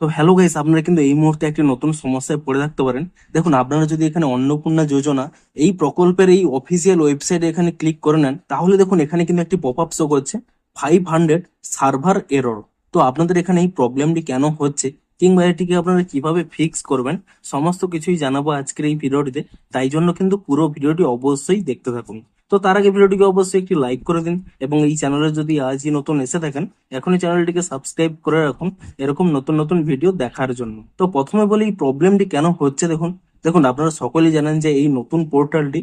তো hello guys, আপনারা কিন্তু এই মুহূর্তে একটি নতুন সমস্যায় পড়ে থাকতে পারেন। দেখুন, আপনারা যদি এখানে অন্নপূর্ণা যোজনা এই প্রকল্পের এই অফিসিয়াল ওয়েবসাইটে এখানে ক্লিক করে নেন, তাহলে দেখুন এখানে কিন্তু একটি পপ আপ শো করছে 500 সার্ভার এরর। তো আপনাদের এখানে এই প্রবলেমটি কেন হচ্ছে কিংবা এটিকে আপনারা কিভাবে ফিক্স করবেন, সমস্ত কিছুই জানাবো আজকের এই ভিডিওটিতে। তাই জন্য কিন্তু পুরো ভিডিওটি অবশ্যই দেখতে থাকুন। তো তার আগে ভিডিওটিকে অবশ্যই একটি লাইক করে দিন এবং এই চ্যানেলে যদি আজই নতুন এসে থাকেন, এখনই চ্যানেলটিকে সাবস্ক্রাইব করে রাখুন এরকম নতুন নতুন ভিডিও দেখার জন্য। তো প্রথমে বলি এই প্রবলেমটি কেন হচ্ছে। দেখুন দেখুন আপনারা সকলেই জানেন যে এই নতুন পোর্টালটি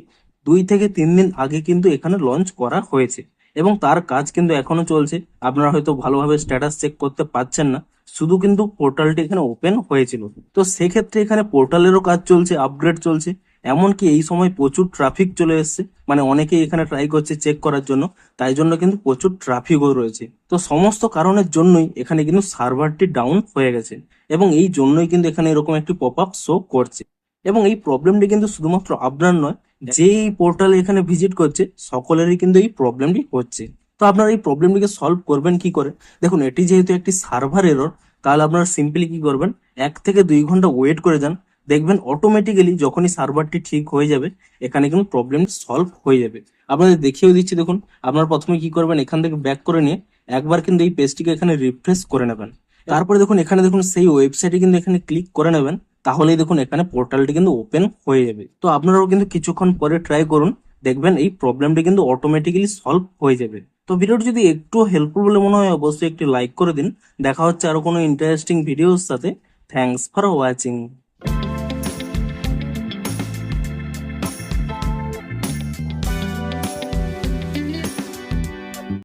2 থেকে 3 দিন আগে কিন্তু এখানে লঞ্চ করা হয়েছে এবং তার কাজ কিন্তু এখনো চলছে। আপনারা হয়তো ভালোভাবে স্ট্যাটাস চেক করতে পারছেন না, শুধু কিন্তু পোর্টালটি এখানে ওপেন হয়েছিল। তো সেক্ষেত্রে এখানে পোর্টালেরও কাজ চলছে, আপগ্রেড চলছে। এমনকি এই সময় প্রচুর ট্রাফিক চলে এসছে, মানে অনেকেই এখানে ট্রাই করছে চেক করার জন্য, তাই জন্য কিন্তু প্রচুর ট্রাফিকও রয়েছে। তো সমস্ত কারণের জন্যই এখানে কিন্তু সার্ভারটি ডাউন হয়ে গেছে এবং এই জন্যই কিন্তু এখানে এরকম একটি পপ আপ শো করছে। এবং এই প্রবলেমটি কিন্তু শুধুমাত্র আপনার নয়, যে এই পোর্টালে এখানে ভিজিট করছে সকলেরই কিন্তু এই প্রবলেমটি হচ্ছে। তো আপনারা এই প্রবলেমটিকে সলভ করবেন কি করে? দেখুন, এটি যেহেতু একটি সার্ভার এরর, তাহলে আপনারা সিম্পলি কি করবেন, 1 থেকে 2 ঘন্টা ওয়েট করে যান। দেখবেন অটোমেটিক্যালি যখনই সার্ভারটি ঠিক হয়ে যাবে, এখানে কিন্তু প্রবলেম সলভ হয়ে যাবে। আপনাদের দেখিয়েও দিচ্ছি। দেখুন, আপনারা প্রথমে কি করবেন, এখান থেকে ব্যাক করে নিয়ে একবার কিন্তু এই পেজটিকে এখানে রিফ্রেশ করে নেবেন। তারপরে দেখুন এখানে দেখুন সেই ওয়েবসাইটে কিন্তু এখানে ক্লিক করে নেবেন, তাহলেই দেখুন এখানে পোর্টালটি কিন্তু ওপেন হয়ে যাবে। তো আপনারাও কিন্তু কিছুক্ষণ পরে ট্রাই করুন, দেখবেন এই প্রবলেমটি কিন্তু অটোমেটিক্যালি সলভ হয়ে যাবে। তো ভিডিওটি যদি একটু হেল্পফুল বলে মনে হয়, অবশ্যই একটি লাইক করে দিন। দেখা হচ্ছে আরো কোনো ইন্টারেস্টিং ভিডিওর সাথে। Thanks for watching.